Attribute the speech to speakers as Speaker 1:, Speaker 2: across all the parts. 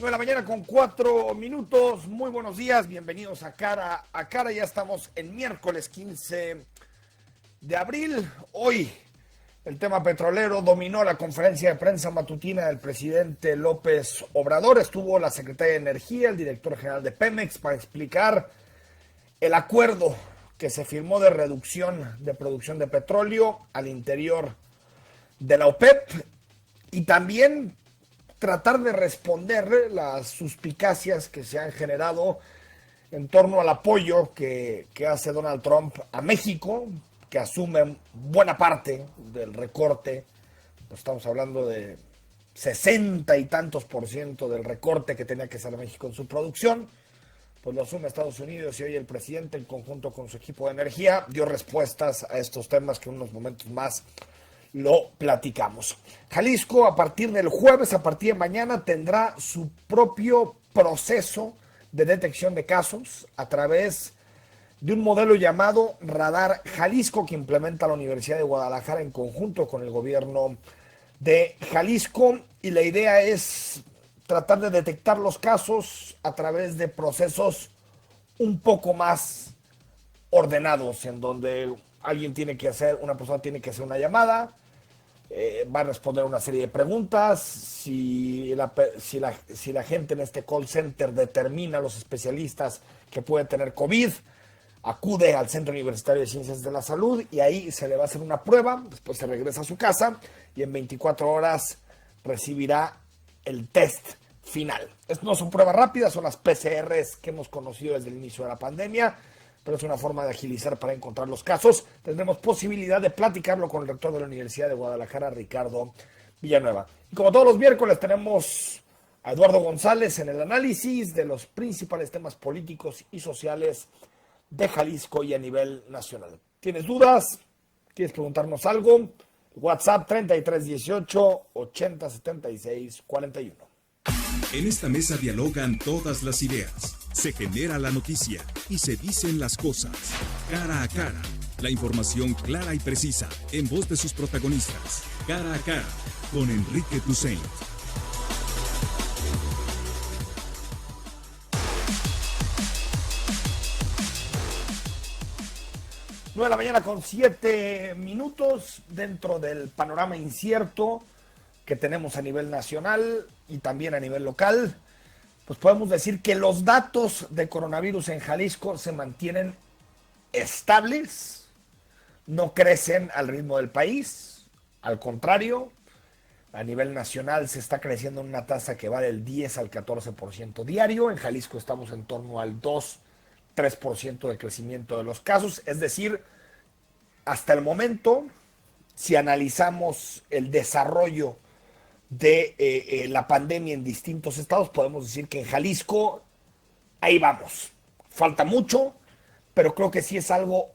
Speaker 1: 9 de la mañana con 4 minutos. Muy buenos días, bienvenidos a Cara a Cara. Ya estamos en miércoles 15 de abril. Hoy el tema petrolero dominó la conferencia de prensa matutina del presidente López Obrador. Estuvo la secretaria de Energía, el director general de Pemex, para explicar el acuerdo que se firmó de reducción de producción de petróleo al interior de la OPEP y también tratar de responder las suspicacias que se han generado en torno al apoyo que hace Donald Trump a México, que asume buena parte del recorte. Estamos hablando de 60 y tantos % del recorte que tenía que hacer México en su producción. Pues lo asume Estados Unidos y hoy el presidente, en conjunto con su equipo de energía, dio respuestas a estos temas que en unos momentos más lo platicamos. Jalisco, a partir del jueves, a partir de mañana, tendrá su propio proceso de detección de casos a través de un modelo llamado Radar Jalisco, que implementa la Universidad de Guadalajara en conjunto con el gobierno de Jalisco. Y la idea es tratar de detectar los casos a través de procesos un poco más ordenados, en donde una persona tiene que hacer una llamada, va a responder una serie de preguntas. Si la gente en este call center determina a los especialistas que puede tener COVID, acude al Centro Universitario de Ciencias de la Salud y ahí se le va a hacer una prueba, después se regresa a su casa y en 24 horas recibirá el test final. Estas no son pruebas rápidas, son las PCRs que hemos conocido desde el inicio de la pandemia, pero es una forma de agilizar para encontrar los casos. Tendremos posibilidad de platicarlo con el rector de la Universidad de Guadalajara, Ricardo Villanueva. Y como todos los miércoles tenemos a Eduardo González en el análisis de los principales temas políticos y sociales de Jalisco y a nivel nacional. ¿Tienes dudas? ¿Quieres preguntarnos algo? WhatsApp 3318 8076 41.
Speaker 2: En esta mesa dialogan todas las ideas, se genera la noticia y se dicen las cosas. Cara a cara, la información clara y precisa en voz de sus protagonistas. Cara a cara, con Enrique Tucent.
Speaker 1: Nueve de la mañana con 7 minutos, dentro del panorama incierto que tenemos a nivel nacional y también a nivel local, pues podemos decir que los datos de coronavirus en Jalisco se mantienen estables, no crecen al ritmo del país, al contrario, a nivel nacional se está creciendo en una tasa que va del 10 al 14% diario. En Jalisco estamos en torno al 2-3% de crecimiento de los casos, es decir, hasta el momento, si analizamos el desarrollo de la pandemia en distintos estados, podemos decir que en Jalisco ahí vamos. Falta mucho, pero creo que sí es algo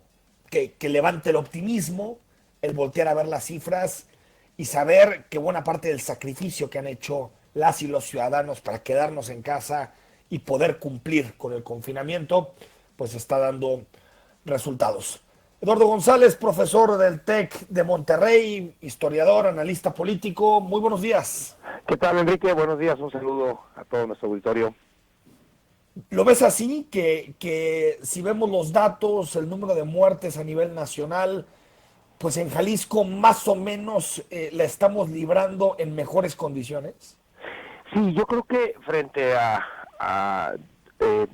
Speaker 1: que levante el optimismo, el voltear a ver las cifras y saber que buena parte del sacrificio que han hecho las y los ciudadanos para quedarnos en casa y poder cumplir con el confinamiento, pues está dando resultados. Eduardo González, profesor del TEC de Monterrey, historiador, analista político. Muy buenos días.
Speaker 3: ¿Qué tal, Enrique? Buenos días, un saludo a todo nuestro auditorio.
Speaker 1: ¿Lo ves así? Que si vemos los datos, el número de muertes a nivel nacional, pues en Jalisco más o menos la estamos librando en mejores condiciones.
Speaker 3: Sí, yo creo que frente a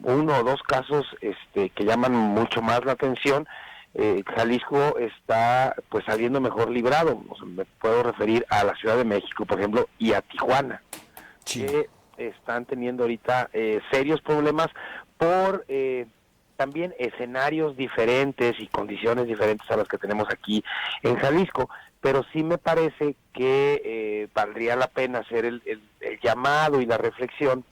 Speaker 3: uno o dos casos que llaman mucho más la atención, Jalisco está pues saliendo mejor librado. O sea, me puedo referir a la Ciudad de México, por ejemplo, y a Tijuana, sí, que están teniendo ahorita serios problemas por también escenarios diferentes y condiciones diferentes a las que tenemos aquí en Jalisco. Pero sí me parece que valdría la pena hacer el llamado y la reflexión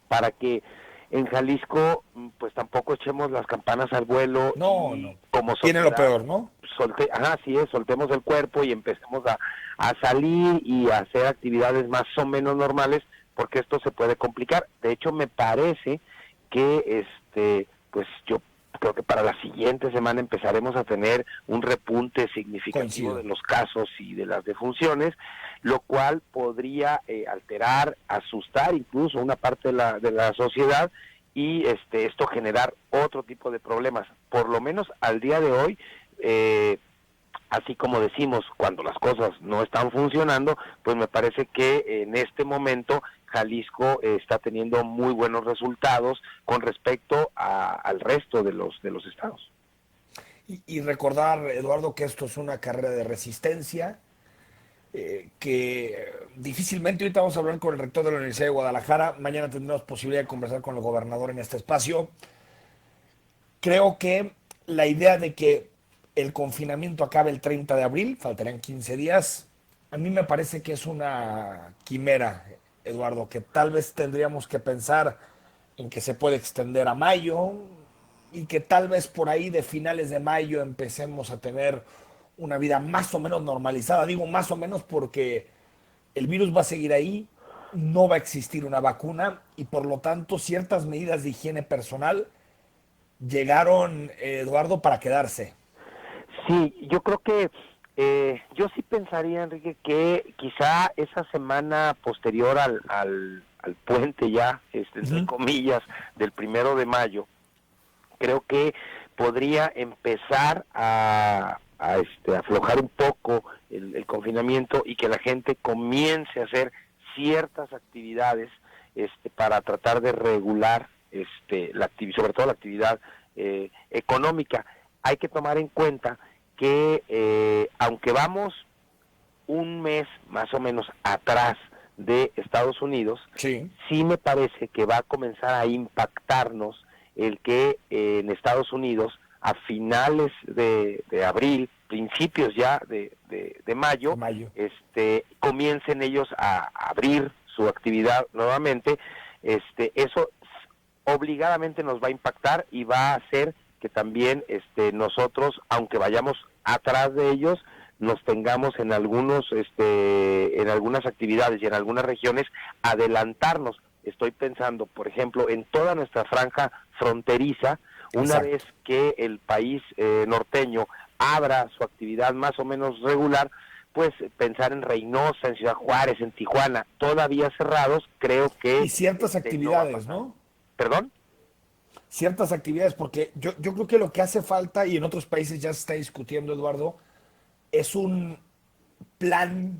Speaker 3: para que en Jalisco pues tampoco echemos las campanas al vuelo.
Speaker 1: No. Como tiene lo peor, ¿no?
Speaker 3: Soltemos el cuerpo y empecemos a salir y a hacer actividades más o menos normales, porque esto se puede complicar. De hecho, me parece que pues yo creo que para la siguiente semana empezaremos a tener un repunte significativo
Speaker 1: Coincido.
Speaker 3: de los casos y de las defunciones, lo cual podría alterar, asustar incluso una parte de la sociedad y esto generar otro tipo de problemas. Por lo menos al día de hoy, así como decimos, cuando las cosas no están funcionando, pues me parece que en este momento Jalisco está teniendo muy buenos resultados con respecto al resto de los estados.
Speaker 1: Y recordar, Eduardo, que esto es una carrera de resistencia, que difícilmente ahorita vamos a hablar con el rector de la Universidad de Guadalajara, mañana tendremos posibilidad de conversar con el gobernador en este espacio. Creo que la idea de que el confinamiento acabe el 30 de abril, faltarían 15 días, a mí me parece que es una quimera, Eduardo, que tal vez tendríamos que pensar en que se puede extender a mayo y que tal vez por ahí de finales de mayo empecemos a tener una vida más o menos normalizada. Digo más o menos porque el virus va a seguir ahí, no va a existir una vacuna y por lo tanto ciertas medidas de higiene personal llegaron, Eduardo, para quedarse.
Speaker 3: Sí, yo creo que yo sí pensaría, Enrique, que quizá esa semana posterior al puente ya, entre comillas, del 1 de mayo, creo que podría empezar a aflojar un poco el confinamiento y que la gente comience a hacer ciertas actividades para tratar de regular sobre todo la actividad económica. Hay que tomar en cuenta que aunque vamos un mes más o menos atrás de Estados Unidos,
Speaker 1: Sí.
Speaker 3: sí me parece que va a comenzar a impactarnos el que en Estados Unidos a finales de abril, principios ya de mayo, comiencen ellos a abrir su actividad nuevamente. Eso obligadamente nos va a impactar y va a hacer que también nosotros, aunque vayamos atrás de ellos, nos tengamos en algunas actividades y en algunas regiones adelantarnos. Estoy pensando, por ejemplo, en toda nuestra franja fronteriza. Una
Speaker 1: Exacto.
Speaker 3: vez que el país norteño abra su actividad más o menos regular, pues pensar en Reynosa, en Ciudad Juárez, en Tijuana, todavía cerrados, creo que
Speaker 1: Y ciertas actividades, ¿no?
Speaker 3: ¿Perdón?
Speaker 1: Ciertas actividades, porque yo creo que lo que hace falta, y en otros países ya se está discutiendo, Eduardo, es un plan,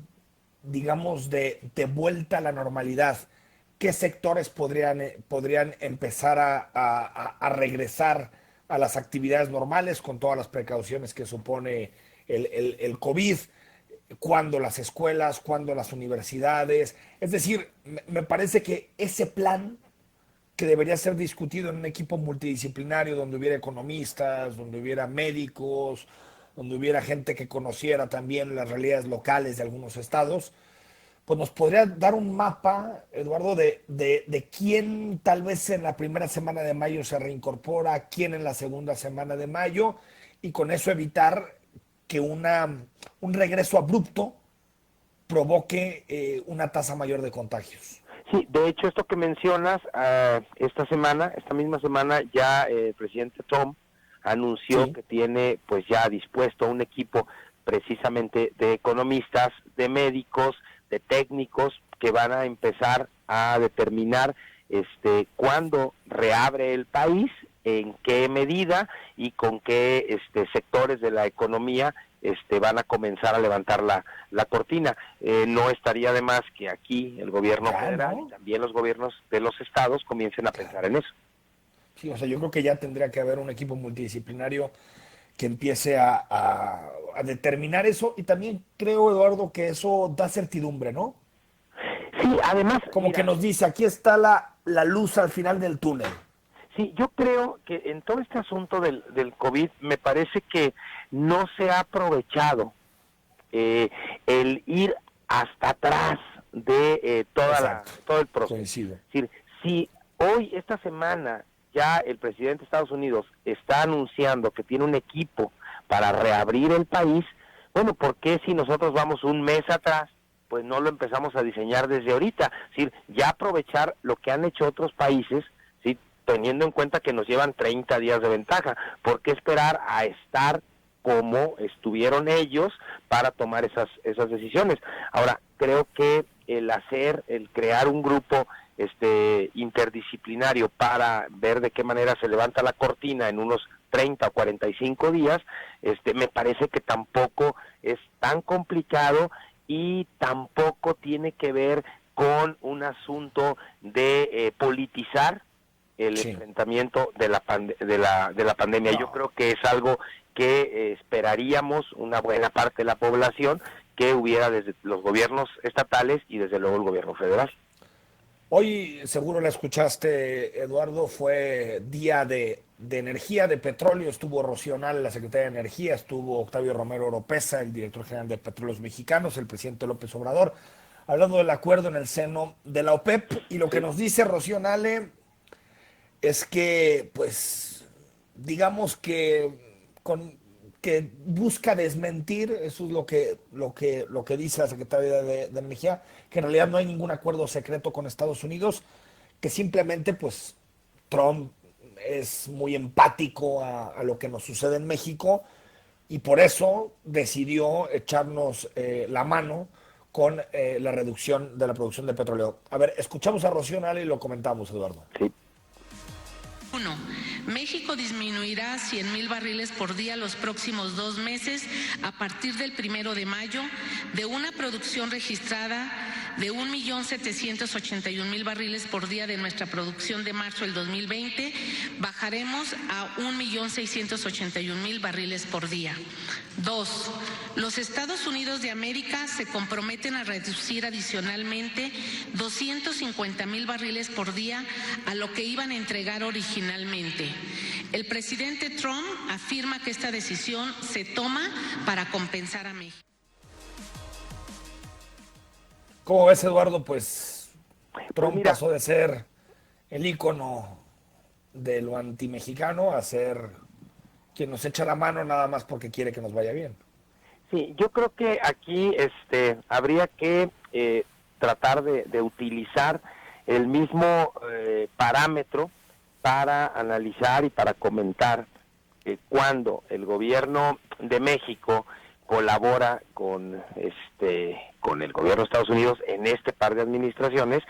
Speaker 1: digamos, de vuelta a la normalidad. ¿Qué sectores podrían empezar a regresar a las actividades normales con todas las precauciones que supone el COVID? ¿Cuándo las escuelas? ¿Cuándo las universidades? Es decir, me parece que ese plan que debería ser discutido en un equipo multidisciplinario donde hubiera economistas, donde hubiera médicos, donde hubiera gente que conociera también las realidades locales de algunos estados, pues nos podría dar un mapa, Eduardo, de quién tal vez en la primera semana de mayo se reincorpora, quién en la segunda semana de mayo, y con eso evitar que un regreso abrupto provoque una tasa mayor de contagios.
Speaker 3: Sí, de hecho, esto que mencionas, esta misma semana, ya el presidente Trump anunció que tiene pues ya dispuesto un equipo precisamente de economistas, de médicos, de técnicos que van a empezar a determinar cuándo reabre el país, en qué medida y con qué sectores de la economía van a comenzar a levantar la cortina. No estaría de más que aquí el gobierno federal y también los gobiernos de los estados comiencen a pensar en eso.
Speaker 1: Sí, o sea, yo creo que ya tendría que haber un equipo multidisciplinario que empiece a determinar eso, y también creo, Eduardo, que eso da certidumbre, ¿no?
Speaker 3: Sí, además...
Speaker 1: Como que nos dice, aquí está la luz al final del túnel.
Speaker 3: Sí, yo creo que en todo este asunto del COVID me parece que no se ha aprovechado el ir hasta atrás de todo el proceso.
Speaker 1: Coincido.
Speaker 3: Es decir, si hoy, esta semana, ya el presidente de Estados Unidos está anunciando que tiene un equipo para reabrir el país, bueno, ¿por qué si nosotros vamos un mes atrás, pues no lo empezamos a diseñar desde ahorita? Es decir, ya aprovechar lo que han hecho otros países, ¿sí? teniendo en cuenta que nos llevan 30 días de ventaja. ¿Por qué esperar a estar como estuvieron ellos para tomar esas decisiones? Ahora, creo que el crear un grupo interdisciplinario para ver de qué manera se levanta la cortina en unos 30 o 45 días, me parece que tampoco es tan complicado y tampoco tiene que ver con un asunto de politizar el enfrentamiento de la pandemia. No. Yo creo que es algo que esperaríamos una buena parte de la población que hubiera desde los gobiernos estatales y desde luego el gobierno federal.
Speaker 1: Hoy, seguro la escuchaste, Eduardo, fue día de energía, de petróleo. Estuvo Rocío Nale, la secretaria de Energía, estuvo Octavio Romero Oropesa, el director general de Petróleos Mexicanos, el presidente López Obrador, hablando del acuerdo en el seno de la OPEP. Y lo que nos dice Rocío Nale es que, pues, digamos que busca desmentir, eso es lo que dice la Secretaría de Energía, que en realidad no hay ningún acuerdo secreto con Estados Unidos, que simplemente, pues, Trump es muy empático a lo que nos sucede en México y por eso decidió echarnos la mano con la reducción de la producción de petróleo. A ver, escuchamos a Rocío Nale y lo comentamos, Eduardo.
Speaker 3: Sí.
Speaker 4: 1. México disminuirá 100,000 barriles por día los próximos 2 meses a partir del 1 de mayo de una producción registrada de 1,781,000 barriles por día de nuestra producción de marzo del 2020, bajaremos a 1,681,000 barriles por día. 2. Los Estados Unidos de América se comprometen a reducir adicionalmente 250,000 barriles por día a lo que iban a entregar originalmente. El presidente Trump afirma que esta decisión se toma para compensar a México.
Speaker 1: ¿Cómo ves, Eduardo? Pues Trump pasó de ser el ícono de lo antimexicano a ser quien nos echa la mano nada más porque quiere que nos vaya bien.
Speaker 3: Sí, yo creo que aquí habría que tratar de utilizar el mismo parámetro para analizar y para comentar cuando el gobierno de México colabora con el gobierno de Estados Unidos en este par de administraciones,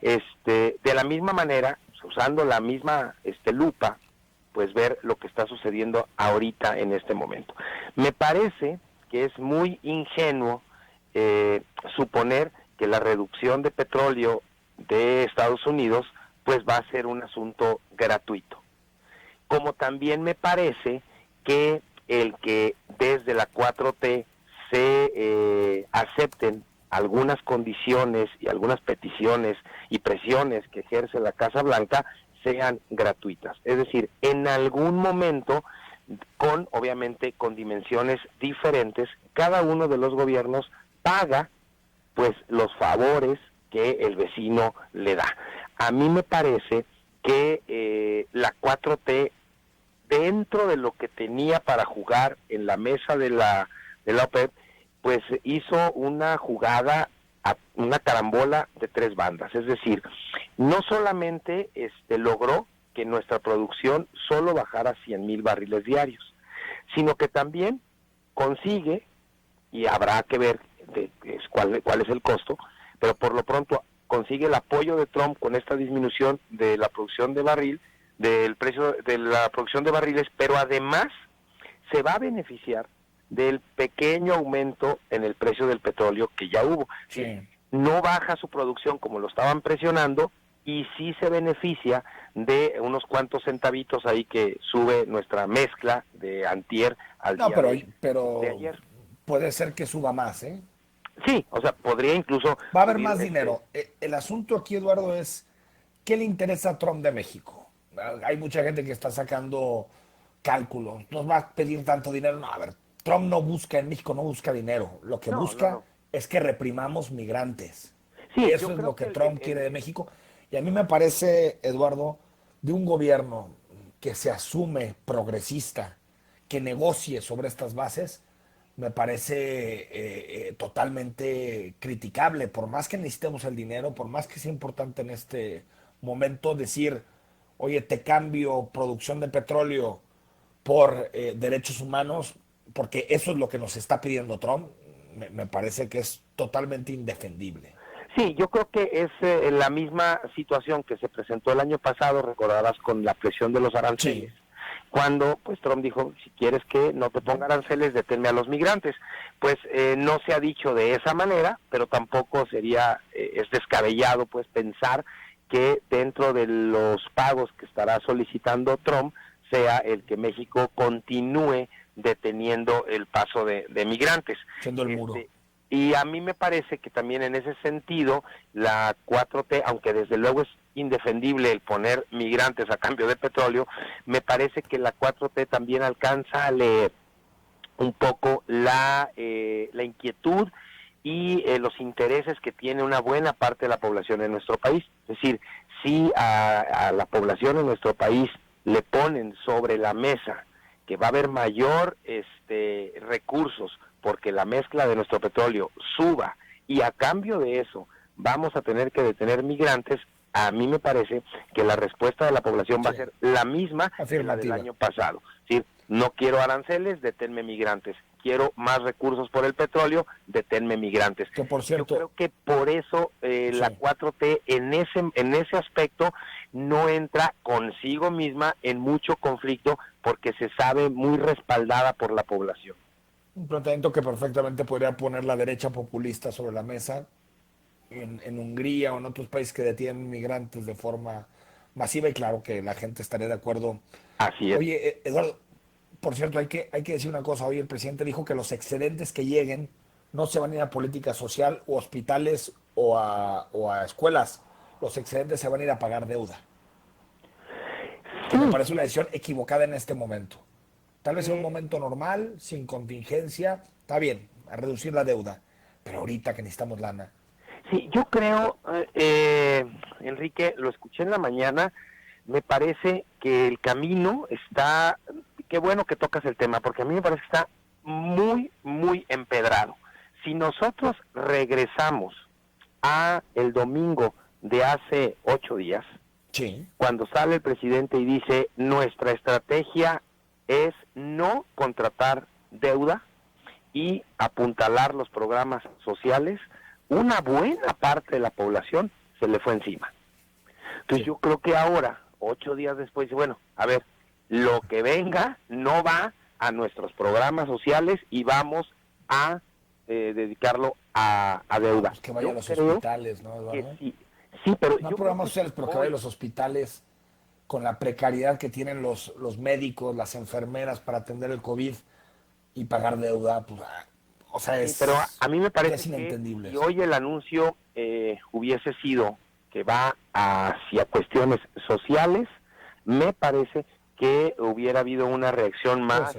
Speaker 3: de la misma manera, usando la misma lupa, pues ver lo que está sucediendo ahorita en este momento. Me parece que es muy ingenuo suponer que la reducción de petróleo de Estados Unidos pues va a ser un asunto gratuito. Como también me parece que el que desde la 4T se acepten algunas condiciones y algunas peticiones y presiones que ejerce la Casa Blanca sean gratuitas. Es decir, en algún momento, obviamente con dimensiones diferentes, cada uno de los gobiernos paga pues los favores que el vecino le da. A mí me parece que la 4T, dentro de lo que tenía para jugar en la mesa de la OPEP, pues hizo una jugada, una carambola de 3 bandas. Es decir, no solamente logró que nuestra producción solo bajara 100,000 barriles diarios, sino que también consigue, y habrá que ver cuál es el costo, pero por lo pronto consigue el apoyo de Trump con esta disminución de la producción de barril, del precio de la producción de barriles, pero además se va a beneficiar del pequeño aumento en el precio del petróleo que ya hubo.
Speaker 1: Sí.
Speaker 3: No baja su producción como lo estaban presionando y sí se beneficia de unos cuantos centavitos ahí que sube nuestra mezcla de antier al día de ayer.
Speaker 1: Puede ser que suba más, ¿eh?
Speaker 3: Sí, o sea, podría incluso...
Speaker 1: Va a haber más dinero. El asunto aquí, Eduardo, es ¿qué le interesa a Trump de México? Hay mucha gente que está sacando cálculos. ¿Nos va a pedir tanto dinero? No, a ver, Trump no busca en México, no busca dinero. Lo que busca es que reprimamos migrantes. Sí, eso es lo que Trump quiere de México. Y a mí me parece, Eduardo, de un gobierno que se asume progresista, que negocie sobre estas bases, me parece totalmente criticable. Por más que necesitemos el dinero, por más que sea importante en este momento decir, oye, te cambio producción de petróleo por derechos humanos, porque eso es lo que nos está pidiendo Trump, me parece que es totalmente indefendible.
Speaker 3: Sí, yo creo que es la misma situación que se presentó el año pasado, recordarás, con la presión de los aranceles.
Speaker 1: Sí.
Speaker 3: Cuando pues Trump dijo, si quieres que no te ponga aranceles, deténme a los migrantes. Pues no se ha dicho de esa manera, pero tampoco es descabellado pues pensar que dentro de los pagos que estará solicitando Trump sea el que México continúe deteniendo el paso de migrantes.
Speaker 1: Siendo el muro.
Speaker 3: Y a mí me parece que también en ese sentido la 4T, aunque desde luego es indefendible el poner migrantes a cambio de petróleo, me parece que la 4T también alcanza a leer un poco la inquietud y los intereses que tiene una buena parte de la población en nuestro país. Es decir, si a la población en nuestro país le ponen sobre la mesa que va a haber mayor recursos porque la mezcla de nuestro petróleo suba y a cambio de eso vamos a tener que detener migrantes, a mí me parece que la respuesta de la población va a ser la misma que la del año pasado. ¿Sí? No quiero aranceles, deténme migrantes. Quiero más recursos por el petróleo, deténme migrantes.
Speaker 1: Que por cierto,
Speaker 3: yo creo que por eso la 4T en ese aspecto no entra consigo misma en mucho conflicto porque se sabe muy respaldada por la población.
Speaker 1: Un planteamiento que perfectamente podría poner la derecha populista sobre la mesa en Hungría o en otros países que detienen migrantes de forma masiva, y claro que la gente estaría de acuerdo.
Speaker 3: Así es.
Speaker 1: Oye, Eduardo, por cierto, hay que decir una cosa. Hoy el presidente dijo que los excedentes que lleguen no se van a ir a política social o hospitales o a escuelas. Los excedentes se van a ir a pagar deuda. Que me parece una decisión equivocada en este momento. Tal vez en un momento normal, sin contingencia, está bien, a reducir la deuda. Pero ahorita que necesitamos lana.
Speaker 3: Sí, yo creo, Enrique, lo escuché en la mañana, me parece que el camino está, qué bueno que tocas el tema, porque a mí me parece que está muy, muy empedrado. Si nosotros regresamos a el domingo de hace 8 días,
Speaker 1: sí,
Speaker 3: cuando sale el presidente y dice, nuestra estrategia es no contratar deuda y apuntalar los programas sociales, una buena parte de la población se le fue encima. Entonces yo creo que ahora, 8 días después, bueno, a ver, lo que venga no va a nuestros programas sociales y vamos a dedicarlo a deuda.
Speaker 1: Pues que vaya a los hospitales, ¿no, Eduardo?
Speaker 3: Sí, pero
Speaker 1: no programas sociales, pero que vaya a los hospitales con la precariedad que tienen los médicos, las enfermeras para atender el COVID y pagar deuda, pues, o sea,
Speaker 3: sí, pero a mí me parece
Speaker 1: es inentendible.
Speaker 3: Que si hoy el anuncio hubiese sido que va hacia cuestiones sociales, me parece que hubiera habido una reacción más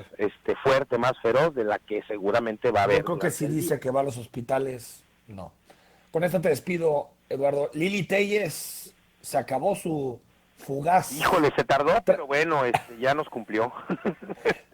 Speaker 3: fuerte, más feroz de la que seguramente va a haber.
Speaker 1: Yo creo que si dice que va a los hospitales, no. Con esto te despido, Eduardo. Lili Telles se acabó su fugaz.
Speaker 3: Híjole, se tardó, pero bueno, ya nos cumplió.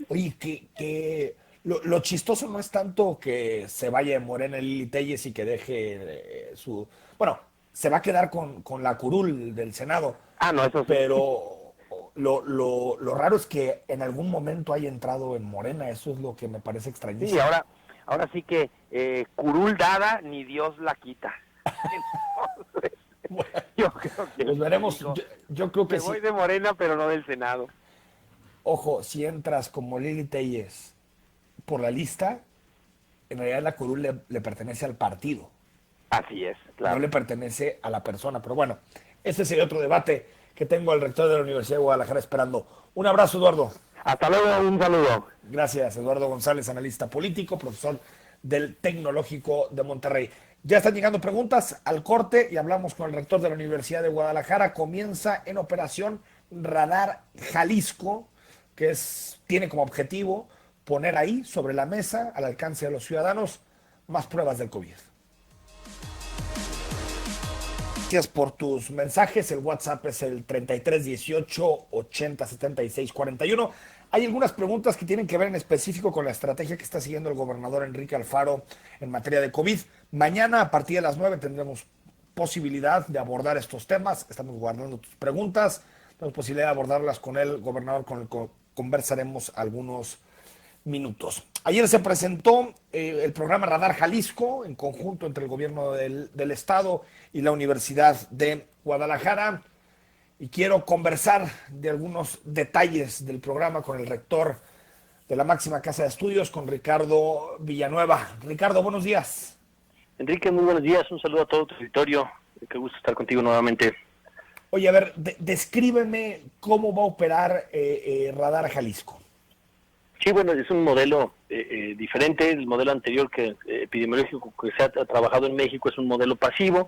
Speaker 1: Oye, que lo chistoso no es tanto que se vaya de Morena Lili Telles y que deje su... Bueno, se va a quedar con la curul del Senado.
Speaker 3: No, eso sí.
Speaker 1: Pero lo raro es que en algún momento haya entrado en Morena. Eso es lo que me parece extrañísimo.
Speaker 3: Sí, ahora sí que curul dada, ni Dios la quita. Entonces,
Speaker 1: bueno,
Speaker 3: yo creo que...
Speaker 1: Pues veremos. Yo creo que
Speaker 3: me voy de Morena, pero no del Senado.
Speaker 1: Ojo, si entras como Lili Telles por la lista, en realidad la curul le pertenece al partido.
Speaker 3: Así es, claro.
Speaker 1: No le pertenece a la persona. Pero bueno, ese sería otro debate que tengo al rector de la Universidad de Guadalajara esperando. Un abrazo, Eduardo.
Speaker 3: Hasta luego, un saludo.
Speaker 1: Gracias, Eduardo González, analista político, profesor del Tecnológico de Monterrey. Ya están llegando preguntas al corte y hablamos con el rector de la Universidad de Guadalajara. Comienza en operación Radar Jalisco, que tiene como objetivo poner ahí sobre la mesa, al alcance de los ciudadanos, más pruebas del COVID. Gracias por tus mensajes. El WhatsApp es el 33 18 80 76 41. Hay algunas preguntas que tienen que ver en específico con la estrategia que está siguiendo el gobernador Enrique Alfaro en materia de COVID. Mañana a partir de las 9 tendremos posibilidad de abordar estos temas. Estamos guardando tus preguntas. tenemos posibilidad de abordarlas con el gobernador, con el que conversaremos algunos minutos. Ayer se presentó el programa Radar Jalisco, en conjunto entre el gobierno del estado y la Universidad de Guadalajara, y quiero conversar de algunos detalles del programa con el rector de la máxima casa de estudios, con Ricardo Villanueva. Ricardo, buenos días.
Speaker 5: Enrique, muy buenos días, un saludo a todo tu auditorio, qué gusto estar contigo nuevamente.
Speaker 1: Oye, a ver, descríbeme cómo va a operar Radar Jalisco.
Speaker 5: Sí, bueno, es un modelo diferente. El modelo anterior epidemiológico que se ha trabajado en México es un modelo pasivo,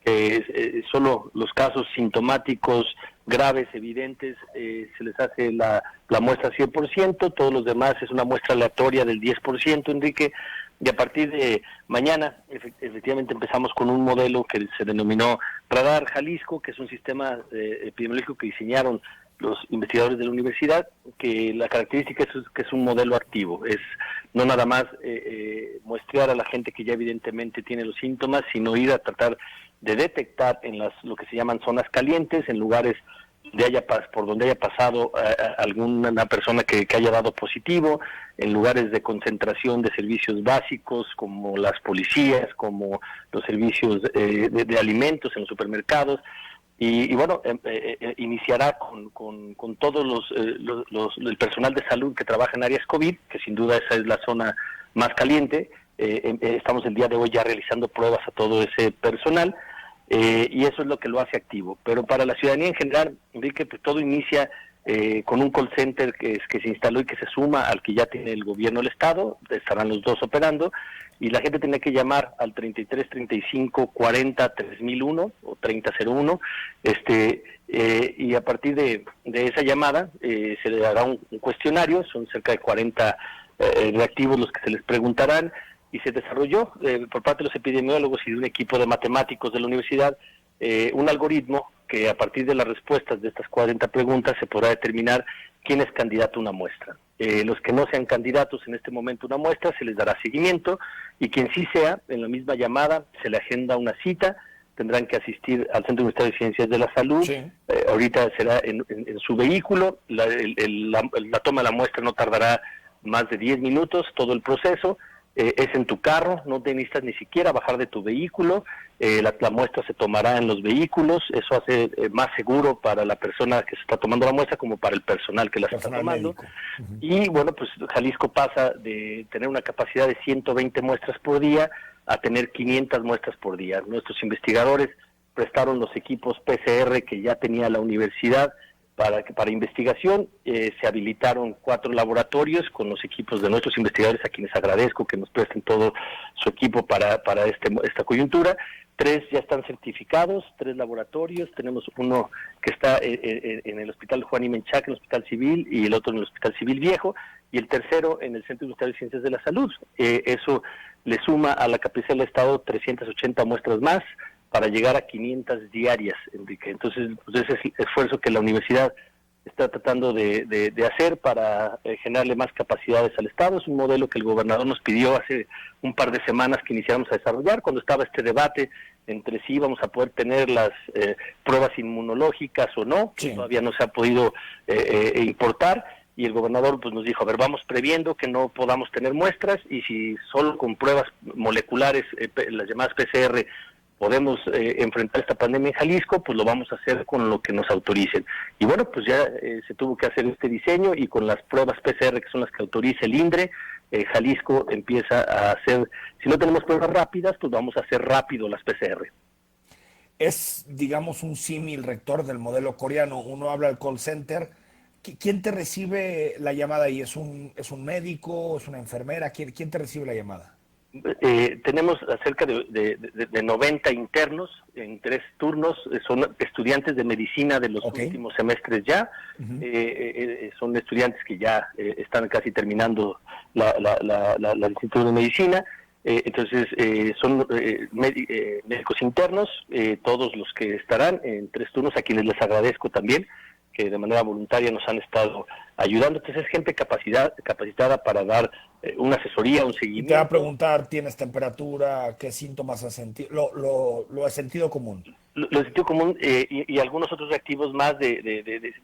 Speaker 5: que solo los casos sintomáticos graves, evidentes, se les hace la muestra 100%, todos los demás es una muestra aleatoria del 10%, Enrique, y a partir de mañana efectivamente empezamos con un modelo que se denominó Radar Jalisco, que es un sistema epidemiológico que diseñaron los investigadores de la universidad, que la característica es que es un modelo activo, es no nada más muestrear a la gente que ya evidentemente tiene los síntomas, sino ir a tratar de detectar en lo que se llaman zonas calientes, en lugares por donde haya pasado alguna persona que haya dado positivo, en lugares de concentración de servicios básicos como las policías, como los servicios de alimentos en los supermercados. Y bueno, iniciará con todos el personal de salud que trabaja en áreas COVID, que sin duda esa es la zona más caliente. Estamos el día de hoy ya realizando pruebas a todo ese personal, y eso es lo que lo hace activo. Pero para la ciudadanía en general, Enrique, pues todo inicia con un call center que se instaló y que se suma al que ya tiene el gobierno del estado, estarán los dos operando, y la gente tiene que llamar al 33 35 40 3001 o 3001, y a partir de esa llamada se le dará un cuestionario, son cerca de 40 reactivos los que se les preguntarán, y se desarrolló por parte de los epidemiólogos y de un equipo de matemáticos de la universidad un algoritmo que a partir de las respuestas de estas 40 preguntas se podrá determinar quién es candidato a una muestra. Los que no sean candidatos en este momento a una muestra se les dará seguimiento, y quien sí sea, en la misma llamada se le agenda una cita, tendrán que asistir al Centro Universitario de Ciencias de la Salud, sí. Ahorita será en su vehículo, la toma de la muestra no tardará más de 10 minutos, todo el proceso. Es en tu carro, no te necesitas ni siquiera bajar de tu vehículo, la muestra se tomará en los vehículos, eso hace más seguro para la persona que se está tomando la muestra como para el personal que la está tomando. Uh-huh. Y bueno, pues Jalisco pasa de tener una capacidad de 120 muestras por día a tener 500 muestras por día. Nuestros investigadores prestaron los equipos PCR que ya tenía la universidad para investigación, se habilitaron 4 laboratorios con los equipos de nuestros investigadores, a quienes agradezco que nos presten todo su equipo para esta coyuntura. 3 ya están certificados, 3 laboratorios, tenemos uno que está en el Hospital Juan y Menchaca, en el Hospital Civil, y el otro en el Hospital Civil Viejo, y el tercero en el Centro Universitario de Ciencias de la Salud. Eso le suma a la capacidad del Estado 380 muestras más, para llegar a 500 diarias, Enrique. Entonces, pues ese es el esfuerzo que la universidad está tratando de hacer para generarle más capacidades al Estado. Es un modelo que el gobernador nos pidió hace un par de semanas que iniciáramos a desarrollar, cuando estaba este debate entre si íbamos a poder tener las pruebas inmunológicas o no, que sí. Todavía no se ha podido importar, y el gobernador pues nos dijo, a ver, vamos previendo que no podamos tener muestras, y si solo con pruebas moleculares, las llamadas PCR, podemos enfrentar esta pandemia en Jalisco, pues lo vamos a hacer con lo que nos autoricen. Y bueno, pues ya se tuvo que hacer este diseño, y con las pruebas PCR, que son las que autoriza el INDRE, Jalisco empieza a hacer, si no tenemos pruebas rápidas, pues vamos a hacer rápido las PCR.
Speaker 1: Es, digamos, un símil, rector, del modelo coreano. Uno habla al call center. ¿Quién te recibe la llamada ahí? ¿Es un médico? ¿Es una enfermera? ¿Quién te recibe la llamada?
Speaker 5: Tenemos cerca de 90 internos en 3 turnos, son estudiantes de medicina de los últimos semestres ya, son estudiantes que ya están casi terminando la licenciatura de medicina, entonces son médicos internos, todos los que estarán en 3 turnos, a quienes les agradezco también, que de manera voluntaria nos han estado ayudando. Entonces es gente capacitada para dar una asesoría, un seguimiento.
Speaker 1: Y te va a preguntar, ¿tienes temperatura? ¿Qué síntomas has sentido? Lo de sentido común.
Speaker 5: lo de sentido común y algunos otros reactivos más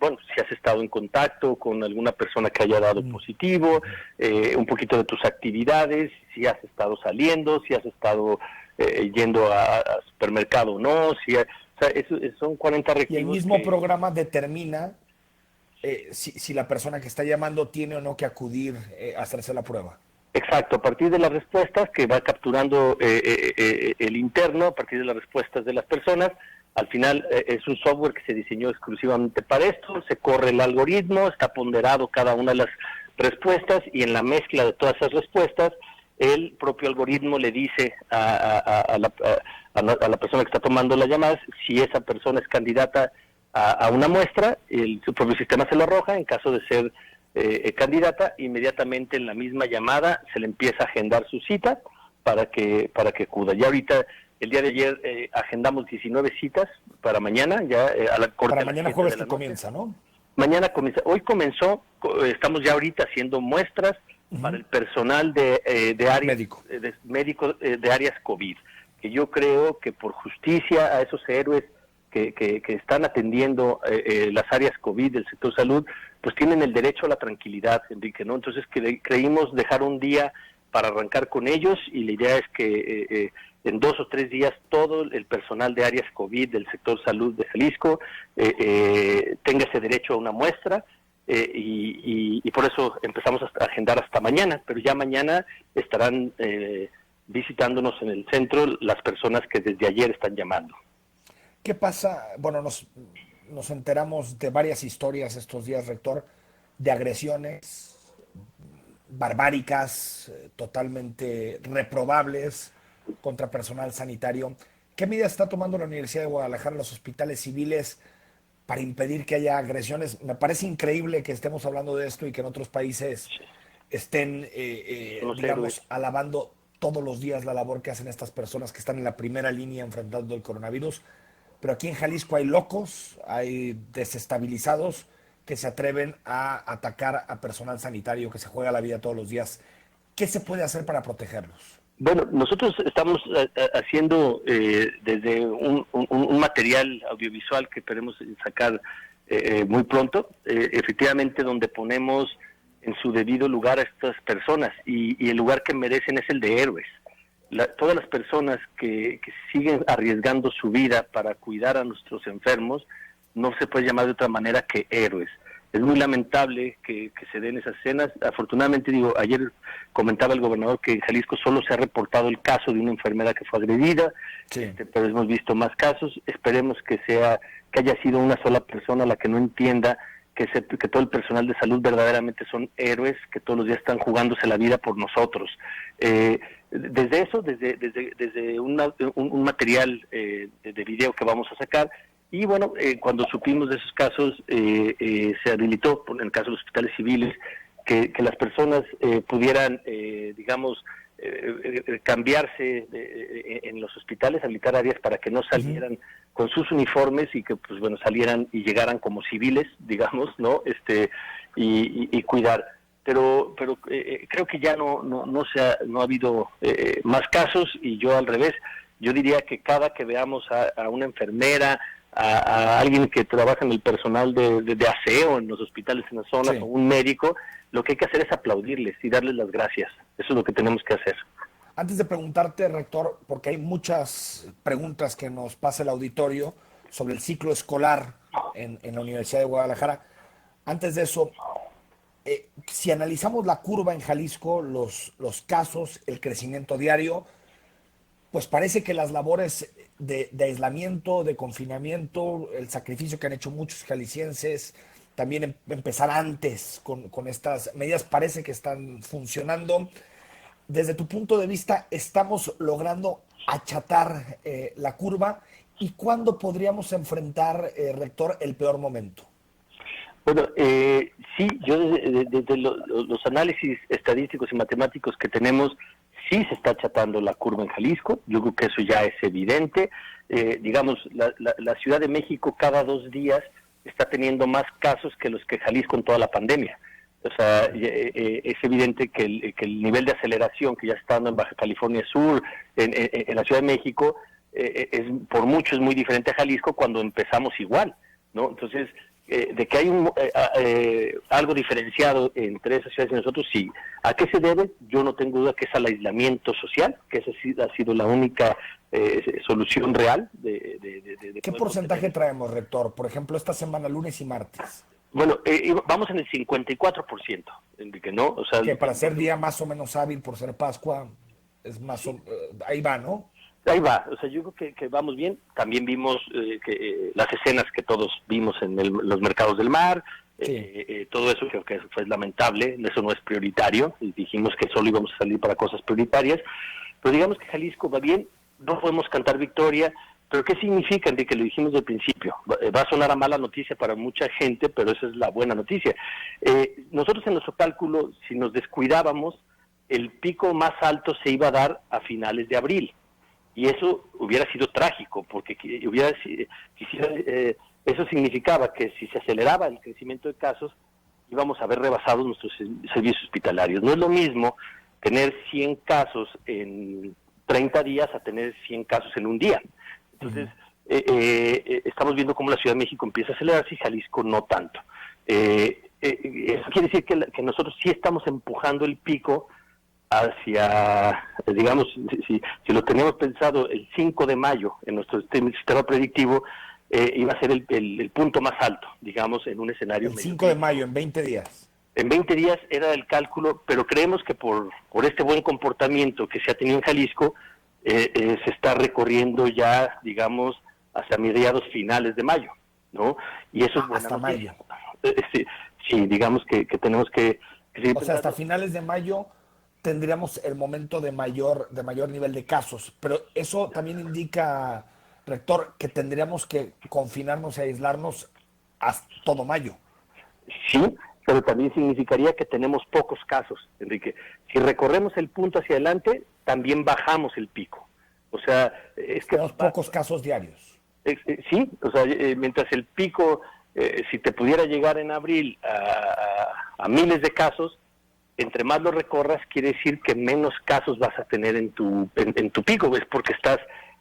Speaker 5: bueno, si has estado en contacto con alguna persona que haya dado positivo, un poquito de tus actividades, si has estado saliendo, si has estado yendo a supermercado o no, son 40 reactivos.
Speaker 1: Y el mismo programa determina si la persona que está llamando tiene o no que acudir a hacerse la prueba.
Speaker 5: Exacto, a partir de las respuestas que va capturando el interno, a partir de las respuestas de las personas, al final es un software que se diseñó exclusivamente para esto, se corre el algoritmo, está ponderado cada una de las respuestas y en la mezcla de todas esas respuestas, el propio algoritmo le dice a la persona que está tomando las llamadas si esa persona es candidata a una muestra, su propio sistema se lo arroja. En caso de ser candidata, inmediatamente en la misma llamada se le empieza a agendar su cita para que acuda. Ya ahorita, el día de ayer, agendamos 19 citas para mañana, ya a la corte.
Speaker 1: Para mañana jueves que comienza, ¿no?
Speaker 5: Mañana comienza. Hoy comenzó, estamos ya ahorita haciendo muestras para el personal de áreas médico de áreas COVID, que yo creo que por justicia a esos héroes que están atendiendo las áreas COVID del sector salud, pues tienen el derecho a la tranquilidad, Enrique, ¿no? Entonces creímos dejar un día para arrancar con ellos y la idea es que en 2 o 3 días todo el personal de áreas COVID del sector salud de Jalisco tenga ese derecho a una muestra y por eso empezamos a agendar hasta mañana, pero ya mañana estarán visitándonos en el centro las personas que desde ayer están llamando.
Speaker 1: ¿Qué pasa? Bueno, nos enteramos de varias historias estos días, rector, de agresiones barbáricas, totalmente reprobables contra personal sanitario. ¿Qué medidas está tomando la Universidad de Guadalajara, los hospitales civiles, para impedir que haya agresiones? Me parece increíble que estemos hablando de esto y que en otros países estén, digamos, alabando todos los días la labor que hacen estas personas que están en la primera línea enfrentando el coronavirus. Pero aquí en Jalisco hay locos, hay desestabilizados que se atreven a atacar a personal sanitario que se juega la vida todos los días. ¿Qué se puede hacer para protegerlos?
Speaker 5: Bueno, nosotros estamos haciendo desde un material audiovisual que esperemos sacar muy pronto, efectivamente donde ponemos en su debido lugar a estas personas y el lugar que merecen es el de héroes. Todas las personas que siguen arriesgando su vida para cuidar a nuestros enfermos no se puede llamar de otra manera que héroes. Es muy lamentable que se den esas escenas. Afortunadamente, ayer comentaba el gobernador que en Jalisco solo se ha reportado el caso de una enfermera que fue agredida, sí. Pero hemos visto más casos. Esperemos que haya sido una sola persona la que no entienda que todo el personal de salud verdaderamente son héroes, que todos los días están jugándose la vida por nosotros. Desde eso, desde un material de video que vamos a sacar, y bueno, cuando supimos de esos casos, se habilitó, en el caso de los hospitales civiles, que las personas pudieran, cambiarse en los hospitales, habilitar áreas para que no salieran con sus uniformes y que pues bueno salieran y llegaran como civiles, digamos, ¿no? Y cuidar. Pero creo que ya no ha habido más casos, y yo al revés, yo diría que cada que veamos a una enfermera, a alguien que trabaja en el personal de aseo en los hospitales en las zonas, sí, o un médico, lo que hay que hacer es aplaudirles y darles las gracias. Eso es lo que tenemos que hacer.
Speaker 1: Antes de preguntarte, rector, porque hay muchas preguntas que nos pasa el auditorio sobre el ciclo escolar en la Universidad de Guadalajara. Antes de eso, si analizamos la curva en Jalisco, los casos, el crecimiento diario, pues parece que las labores de aislamiento, de confinamiento, el sacrificio que han hecho muchos jaliscienses, también empezar antes con estas medidas, parece que están funcionando. Desde tu punto de vista, ¿estamos logrando achatar la curva? ¿Y cuándo podríamos enfrentar, rector, el peor momento?
Speaker 5: Bueno, sí, yo desde los análisis estadísticos y matemáticos que tenemos, sí se está achatando la curva en Jalisco. Yo creo que eso ya es evidente. La Ciudad de México cada 2 días está teniendo más casos que los que Jalisco en toda la pandemia. O sea, es evidente que el nivel de aceleración que ya está dando en Baja California Sur, en la Ciudad de México, por mucho es muy diferente a Jalisco cuando empezamos igual, ¿no? Entonces, de que hay algo diferenciado entre esas ciudades y nosotros, sí. ¿A qué se debe? Yo no tengo duda que es al aislamiento social, que esa ha sido la única solución real.
Speaker 1: ¿Qué porcentaje traemos, rector? Por ejemplo, esta semana, lunes y martes.
Speaker 5: Bueno, vamos en el 54%, Enrique, ¿no? O sea,
Speaker 1: que para ser día más o menos hábil por ser Pascua, es más ahí va, ¿no?
Speaker 5: Ahí va, o sea, yo creo que vamos bien. También vimos las escenas que todos vimos en los mercados del mar, sí. Todo eso creo que fue lamentable, eso no es prioritario, y dijimos que solo íbamos a salir para cosas prioritarias, pero digamos que Jalisco va bien, no podemos cantar victoria, pero ¿qué significa, Enrique? Lo dijimos del principio, va a sonar a mala noticia para mucha gente, pero esa es la buena noticia. Nosotros en nuestro cálculo, si nos descuidábamos, el pico más alto se iba a dar a finales de abril. Y eso hubiera sido trágico, porque eso significaba que si se aceleraba el crecimiento de casos, íbamos a ver rebasados nuestros servicios hospitalarios. No es lo mismo tener 100 casos en 30 días a tener 100 casos en un día. Entonces, estamos viendo cómo la Ciudad de México empieza a acelerarse y Jalisco no tanto. Eso quiere decir que nosotros sí estamos empujando el pico hacia, digamos, si lo teníamos pensado el 5 de mayo en nuestro sistema predictivo, iba a ser el punto más alto, digamos, en un escenario.
Speaker 1: El 5 de mayo, en 20 días.
Speaker 5: En 20 días era el cálculo, pero creemos que por este buen comportamiento que se ha tenido en Jalisco, se está recorriendo ya, digamos, hacia mediados finales de mayo, ¿no? Y eso es buena
Speaker 1: hasta
Speaker 5: noticia.
Speaker 1: Mayo.
Speaker 5: Sí, digamos que tenemos que seguir
Speaker 1: o sea, hasta finales de mayo tendríamos el momento de mayor nivel de casos, pero eso también indica, rector, que tendríamos que confinarnos y aislarnos hasta todo mayo.
Speaker 5: Sí, pero también significaría que tenemos pocos casos, Enrique. Si recorremos el punto hacia adelante, también bajamos el pico. O sea, es que
Speaker 1: tenemos pocos casos diarios.
Speaker 5: Sí, o sea, mientras el pico, si te pudiera llegar en abril a miles de casos, entre más lo recorras, quiere decir que menos casos vas a tener en tu pico, es porque estás,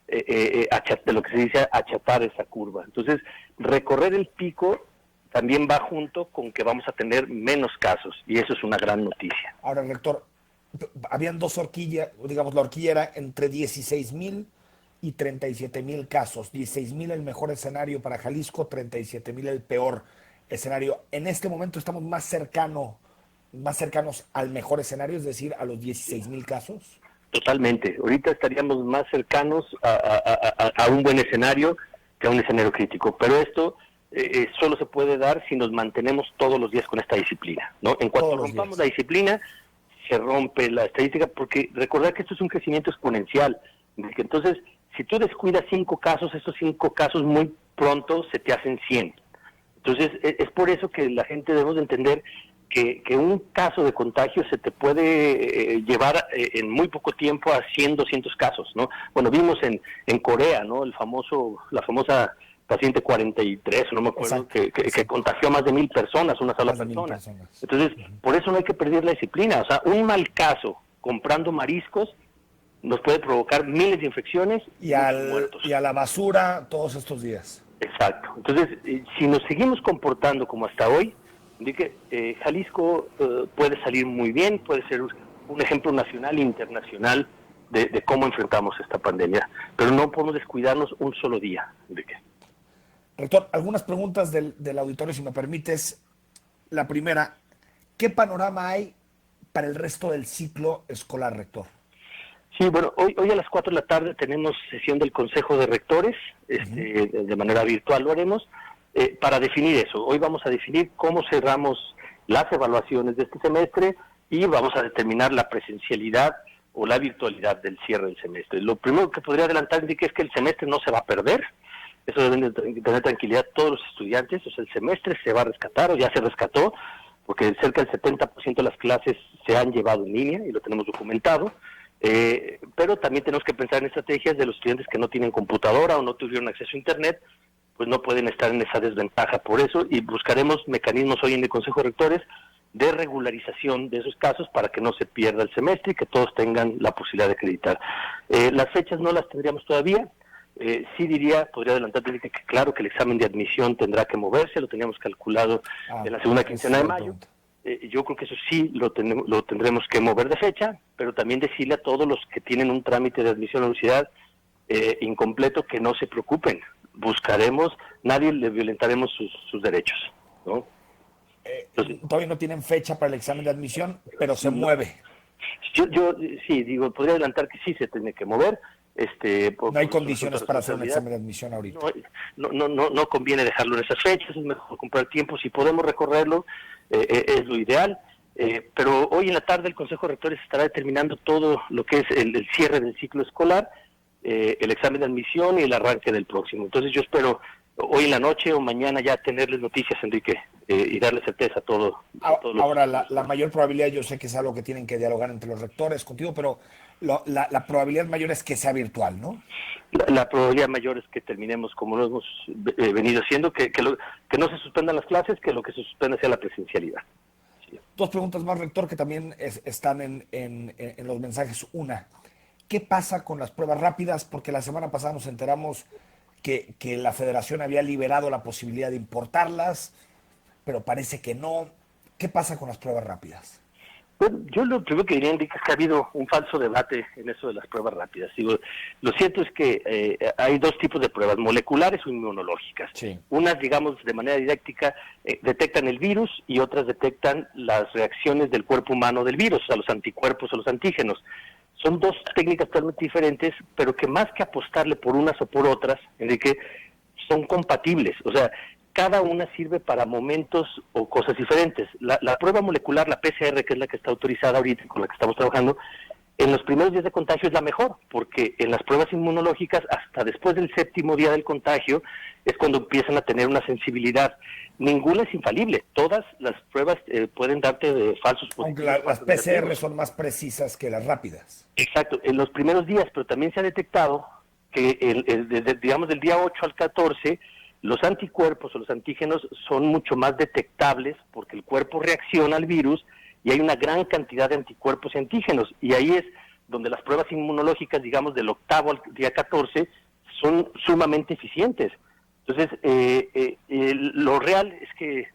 Speaker 5: de lo que se dice, achatar esa curva. Entonces, recorrer el pico también va junto con que vamos a tener menos casos, y eso es una gran noticia.
Speaker 1: Ahora, rector, habían dos horquillas, digamos, la horquilla era entre 16,000 y 37,000 casos. 16,000 el mejor escenario para Jalisco, 37,000 el peor escenario. En este momento estamos más cercanos al mejor escenario, es decir, a los 16,000 casos.
Speaker 5: Totalmente. Ahorita estaríamos más cercanos a un buen escenario que a un escenario crítico. Pero esto solo se puede dar si nos mantenemos todos los días con esta disciplina, ¿no? En cuanto rompamos la disciplina, se rompe la estadística, porque recordar que esto es un crecimiento exponencial. Entonces, si tú descuidas 5 casos, estos 5 casos muy pronto se te hacen 100. Entonces, es por eso que la gente debemos de entender que un caso de contagio se te puede llevar en muy poco tiempo a 100, 200 casos, ¿no? Bueno, vimos en Corea, ¿no? La famosa paciente 43, no me acuerdo, que contagió a más de 1,000 personas, una sola persona. Entonces, por eso no hay que perder la disciplina. O sea, un mal caso comprando mariscos nos puede provocar miles de infecciones
Speaker 1: y muertos. Y a la basura todos estos días.
Speaker 5: Exacto. Entonces, si nos seguimos comportando como hasta hoy, Jalisco puede salir muy bien, puede ser un ejemplo nacional e internacional de cómo enfrentamos esta pandemia, pero no podemos descuidarnos un solo día, Enrique.
Speaker 1: Rector, algunas preguntas del auditorio, si me permites. La primera, ¿qué panorama hay para el resto del ciclo escolar, rector?
Speaker 5: Sí, bueno, hoy a las 4 de la tarde tenemos sesión del Consejo de Rectores, de manera virtual lo haremos, para definir eso. Hoy vamos a definir cómo cerramos las evaluaciones de este semestre y vamos a determinar la presencialidad o la virtualidad del cierre del semestre. Lo primero que podría adelantar, Enrique, es que el semestre no se va a perder. Eso deben de tener tranquilidad todos los estudiantes. O sea, el semestre se va a rescatar, o ya se rescató, porque cerca del 70% de las clases se han llevado en línea y lo tenemos documentado. Pero también tenemos que pensar en estrategias de los estudiantes que no tienen computadora o no tuvieron acceso a Internet, pues no pueden estar en esa desventaja por eso, y buscaremos mecanismos hoy en el Consejo de Rectores de regularización de esos casos para que no se pierda el semestre y que todos tengan la posibilidad de acreditar. Las fechas no las tendríamos todavía, Sí podría adelantarte que claro que el examen de admisión tendrá que moverse, lo teníamos calculado en la segunda quincena de mayo. Yo creo que eso sí lo tendremos que mover de fecha, pero también decirle a todos los que tienen un trámite de admisión a la universidad incompleto que no se preocupen, buscaremos, nadie le violentaremos sus derechos, ¿no?
Speaker 1: Entonces, todavía no tienen fecha para el examen de admisión, pero se mueve.
Speaker 5: Yo sí, podría adelantar que sí se tiene que mover.
Speaker 1: No hay condiciones para hacer un examen de admisión ahorita.
Speaker 5: No conviene dejarlo en esas fechas, es mejor comprar tiempo. Si podemos recorrerlo, es lo ideal. Pero hoy en la tarde el Consejo de Rectores estará determinando todo lo que es el cierre del ciclo escolar, el examen de admisión y el arranque del próximo. Entonces yo espero hoy en la noche o mañana ya tenerles noticias, Enrique, y darles certeza a todo.
Speaker 1: Ahora, la mayor probabilidad, yo sé que es algo que tienen que dialogar entre los rectores contigo, pero la probabilidad mayor es que sea virtual, ¿no?
Speaker 5: La probabilidad mayor es que terminemos como lo hemos venido haciendo, que no se suspendan las clases, que lo que se suspenda sea la presencialidad. Sí.
Speaker 1: Dos preguntas más, rector, que también están en los mensajes. Una, ¿qué pasa con las pruebas rápidas? Porque la semana pasada nos enteramos que la federación había liberado la posibilidad de importarlas, pero parece que no. ¿Qué pasa con las pruebas rápidas?
Speaker 5: Bueno, yo lo primero que diría, Enrique, es que ha habido un falso debate en eso de las pruebas rápidas. Lo cierto es que hay dos tipos de pruebas, moleculares o inmunológicas.
Speaker 1: Sí.
Speaker 5: Unas, digamos, de manera didáctica, detectan el virus y otras detectan las reacciones del cuerpo humano del virus, o sea, los anticuerpos o los antígenos. Son dos técnicas totalmente diferentes, pero que más que apostarle por unas o por otras, Enrique, son compatibles. O sea, cada una sirve para momentos o cosas diferentes. La prueba molecular, la PCR, que es la que está autorizada ahorita, con la que estamos trabajando, en los primeros días de contagio es la mejor, porque en las pruebas inmunológicas, hasta después del 7º día del contagio, es cuando empiezan a tener una sensibilidad. Ninguna es infalible, todas las pruebas pueden darte falsos positivos.
Speaker 1: Aunque las PCR son más precisas que las rápidas.
Speaker 5: Exacto, en los primeros días, pero también se ha detectado que digamos del día 8 al 14, los anticuerpos o los antígenos son mucho más detectables porque el cuerpo reacciona al virus y hay una gran cantidad de anticuerpos y antígenos, y ahí es donde las pruebas inmunológicas, digamos, del 8º al día 14, son sumamente eficientes. Entonces, lo real es que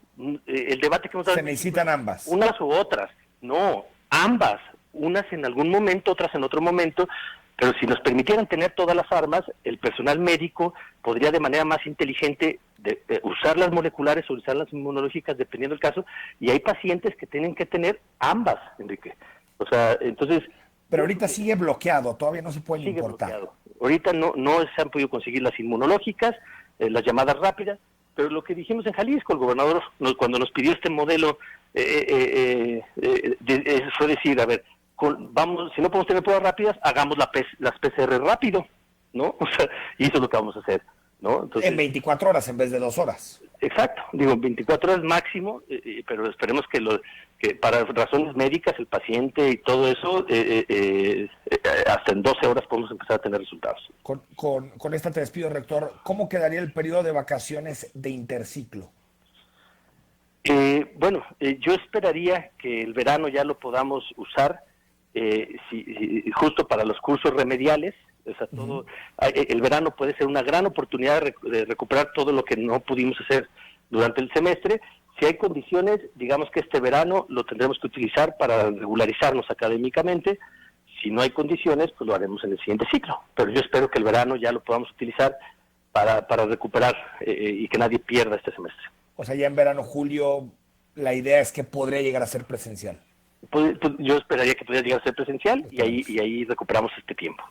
Speaker 5: el debate que hemos dado...
Speaker 1: Se necesitan ambas.
Speaker 5: Unas u otras. No, ambas. Unas en algún momento, otras en otro momento, pero si nos permitieran tener todas las armas, el personal médico podría de manera más inteligente usar las moleculares o usar las inmunológicas, dependiendo del caso, y hay pacientes que tienen que tener ambas, Enrique. O sea, entonces...
Speaker 1: Pero ahorita sigue bloqueado, todavía no se pueden importar.
Speaker 5: Bloqueado. Ahorita no se han podido conseguir las inmunológicas, las llamadas rápidas, pero lo que dijimos en Jalisco, el gobernador, cuando nos pidió este modelo, fue decir, a ver, si no podemos tener pruebas rápidas, hagamos las PCR rápido, ¿no? O sea, y eso es lo que vamos a hacer, ¿no? Entonces,
Speaker 1: en 24 horas en vez de 2 horas.
Speaker 5: Exacto, 24 horas máximo, pero esperemos que para razones médicas el paciente y todo eso, hasta en 12 horas podemos empezar a tener resultados.
Speaker 1: Con esta te despido, rector. ¿Cómo quedaría el periodo de vacaciones de interciclo?
Speaker 5: Yo esperaría que el verano ya lo podamos usar justo para los cursos remediales. O sea, el verano puede ser una gran oportunidad de recuperar todo lo que no pudimos hacer durante el semestre. Si hay condiciones, digamos que este verano lo tendremos que utilizar para regularizarnos académicamente. Si no hay condiciones, pues lo haremos en el siguiente ciclo. Pero yo espero que el verano ya lo podamos utilizar para recuperar y que nadie pierda este semestre.
Speaker 1: O sea, ya en verano, julio, la idea es que podría llegar a ser presencial.
Speaker 5: Pues yo esperaría que pudiera llegar a ser presencial y ahí recuperamos este tiempo.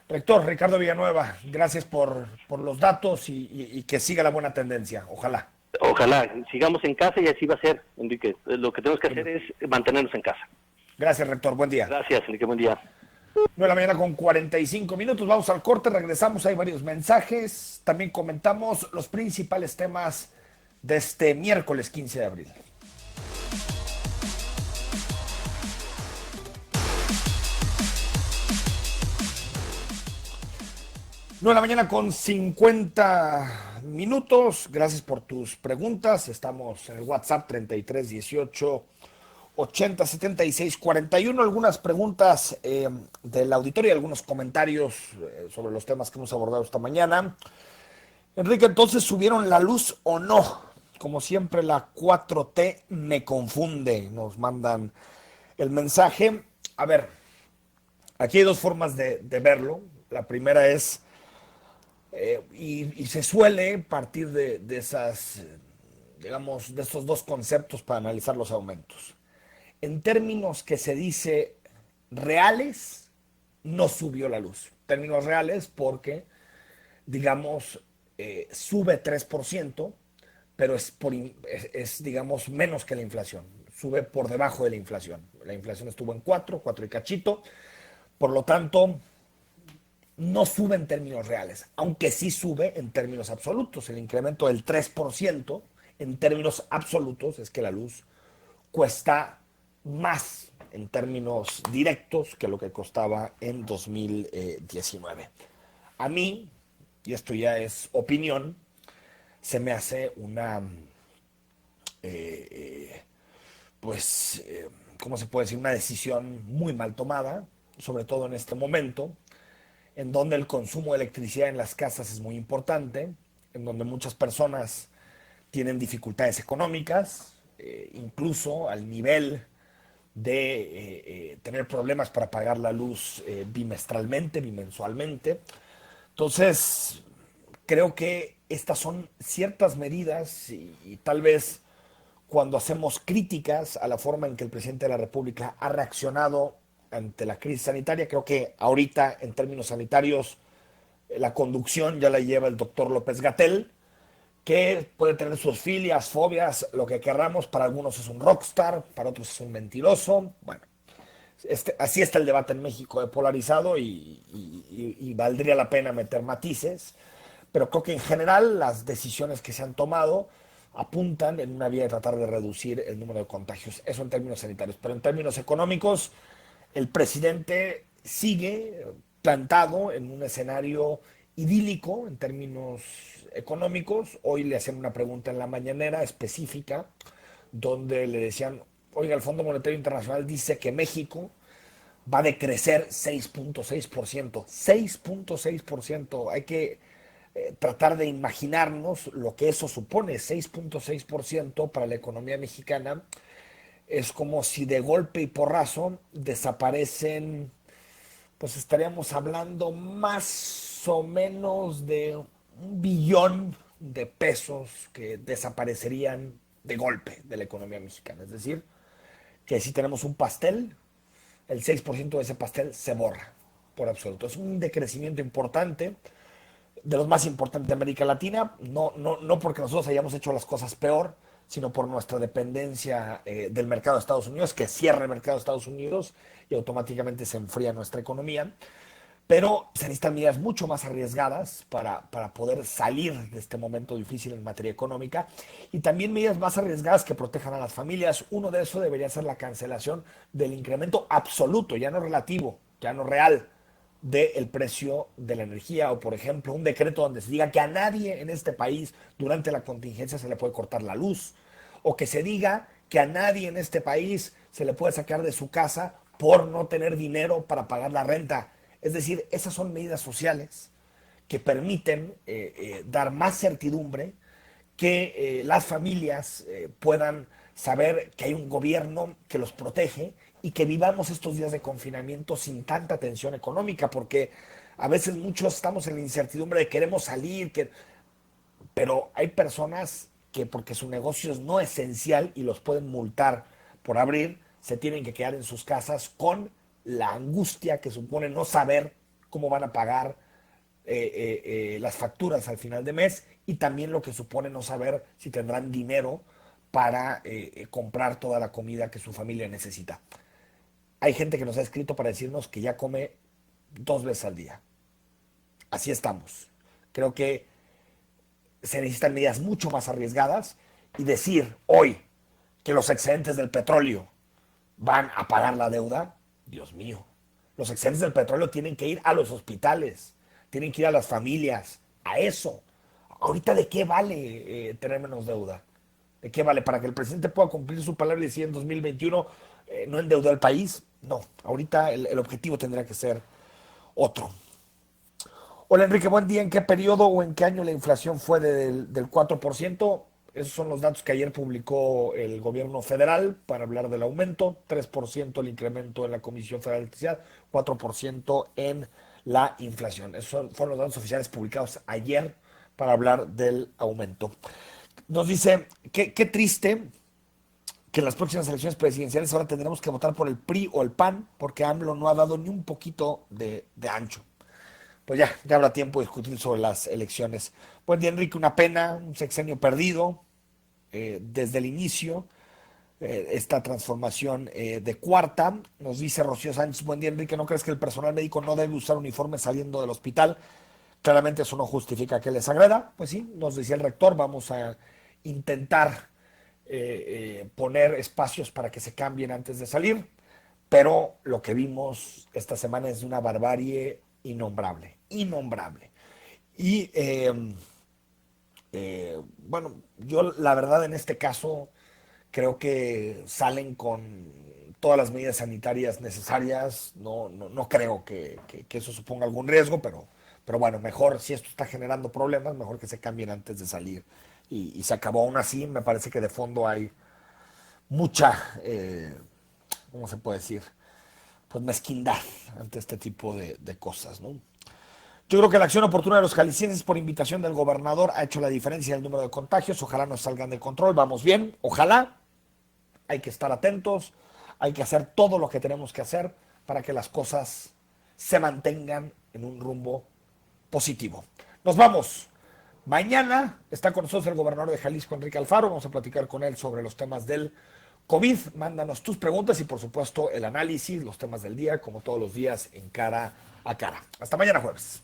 Speaker 1: Rector Ricardo Villanueva, gracias por los datos y que siga la buena tendencia. Ojalá.
Speaker 5: Ojalá, sigamos en casa y así va a ser, Enrique. Lo que tenemos que hacer es mantenernos en casa.
Speaker 1: Gracias, rector. Buen día.
Speaker 5: Gracias, Enrique. Buen día.
Speaker 1: 9:45 a.m. Vamos al corte, regresamos. Hay varios mensajes. También comentamos los principales temas de este miércoles 15 de abril. Nueve de la mañana con 50 minutos. Gracias por tus preguntas. Estamos en el WhatsApp 3318 80 76 41. Algunas preguntas del auditorio y algunos comentarios sobre los temas que hemos abordado esta mañana. Enrique, entonces, ¿subieron la luz o no? Como siempre, la 4T me confunde. Nos mandan el mensaje. A ver, aquí hay dos formas de verlo. La primera es, y se suele partir de esas, digamos, de estos dos conceptos para analizar los aumentos. En términos que se dice reales, no subió la luz. Términos reales porque, digamos, sube 3%, pero digamos, menos que la inflación. Sube por debajo de la inflación. La inflación estuvo en 4 y cachito. Por lo tanto, no sube en términos reales, aunque sí sube en términos absolutos. El incremento del 3% en términos absolutos es que la luz cuesta más en términos directos que lo que costaba en 2019. A mí, y esto ya es opinión, se me hace una, ¿cómo se puede decir? Una decisión muy mal tomada, sobre todo en este momento, en donde el consumo de electricidad en las casas es muy importante, en donde muchas personas tienen dificultades económicas, incluso al nivel de tener problemas para pagar la luz bimestralmente, bimensualmente. Entonces, creo que estas son ciertas medidas y tal vez cuando hacemos críticas a la forma en que el presidente de la República ha reaccionado ante la crisis sanitaria, creo que ahorita en términos sanitarios la conducción ya la lleva el doctor López-Gatell, que puede tener sus filias, fobias, lo que querramos. Para algunos es un rockstar, para otros es un mentiroso. Bueno, así está el debate en México, polarizado y valdría la pena meter matices, pero creo que en general las decisiones que se han tomado apuntan en una vía de tratar de reducir el número de contagios. Eso en términos sanitarios, pero en términos económicos, el presidente sigue plantado en un escenario idílico en términos económicos. Hoy le hacían una pregunta en la mañanera específica donde le decían, oiga, el Fondo Monetario Internacional dice que México va a decrecer 6.6%. 6.6%. Hay que tratar de imaginarnos lo que eso supone. 6.6% para la economía mexicana es como si de golpe y porrazo desaparecen, pues estaríamos hablando más o menos de 1 billón de pesos que desaparecerían de golpe de la economía mexicana. Es decir, que si tenemos un pastel, el 6% de ese pastel se borra por absoluto. Es un decrecimiento importante, de los más importantes de América Latina, no porque nosotros hayamos hecho las cosas peor, sino por nuestra dependencia del mercado de Estados Unidos, que cierra el mercado de Estados Unidos y automáticamente se enfría nuestra economía. Pero se necesitan medidas mucho más arriesgadas para poder salir de este momento difícil en materia económica, y también medidas más arriesgadas que protejan a las familias. Uno de eso debería ser la cancelación del incremento absoluto, ya no relativo, ya no real, del precio de la energía, o por ejemplo un decreto donde se diga que a nadie en este país durante la contingencia se le puede cortar la luz, o que se diga que a nadie en este país se le puede sacar de su casa por no tener dinero para pagar la renta. Es decir, esas son medidas sociales que permiten dar más certidumbre, que las familias puedan saber que hay un gobierno que los protege y que vivamos estos días de confinamiento sin tanta tensión económica, porque a veces muchos estamos en la incertidumbre de queremos salir, pero hay personas que porque su negocio es no esencial y los pueden multar por abrir, se tienen que quedar en sus casas con la angustia que supone no saber cómo van a pagar las facturas al final de mes, y también lo que supone no saber si tendrán dinero para comprar toda la comida que su familia necesita. Hay gente que nos ha escrito para decirnos que ya come 2 veces al día. Así estamos. Creo que se necesitan medidas mucho más arriesgadas, y decir hoy que los excedentes del petróleo van a pagar la deuda, Dios mío. Los excedentes del petróleo tienen que ir a los hospitales, tienen que ir a las familias, a eso. Ahorita, ¿de qué vale tener menos deuda? ¿De qué vale? Para que el presidente pueda cumplir su palabra y decir en 2021 no endeudó al país. No, ahorita el objetivo tendrá que ser otro. Hola Enrique, buen día. ¿En qué periodo o en qué año la inflación fue del 4%? Esos son los datos que ayer publicó el gobierno federal para hablar del aumento. 3% el incremento en la Comisión Federal de Electricidad, 4% en la inflación. Esos fueron los datos oficiales publicados ayer para hablar del aumento. Nos dice, qué triste que en las próximas elecciones presidenciales ahora tendremos que votar por el PRI o el PAN porque AMLO no ha dado ni un poquito de ancho. Pues ya habrá tiempo de discutir sobre las elecciones. Buen día, Enrique, una pena, un sexenio perdido desde el inicio, esta transformación de cuarta. Nos dice Rocío Sánchez, buen día, Enrique, ¿no crees que el personal médico no debe usar uniforme saliendo del hospital? Claramente eso no justifica que les agreda. Pues sí, nos decía el rector, vamos a intentar poner espacios para que se cambien antes de salir, pero lo que vimos esta semana es de una barbarie innombrable. Y bueno, yo la verdad en este caso creo que salen con todas las medidas sanitarias necesarias. No creo que eso suponga algún riesgo, pero bueno, mejor si esto está generando problemas, mejor que se cambien antes de salir. Y se acabó. Aún así, me parece que de fondo hay mucha, ¿cómo se puede decir? Pues mezquindad ante este tipo de cosas, ¿no? Yo creo que la acción oportuna de los jaliscienses por invitación del gobernador ha hecho la diferencia en el número de contagios. Ojalá no salgan de control, vamos bien, ojalá. Hay que estar atentos, hay que hacer todo lo que tenemos que hacer para que las cosas se mantengan en un rumbo positivo. Nos vamos. Mañana está con nosotros el gobernador de Jalisco, Enrique Alfaro. Vamos a platicar con él sobre los temas del COVID. Mándanos tus preguntas y, por supuesto, el análisis, los temas del día, como todos los días, en Cara a Cara. Hasta mañana jueves.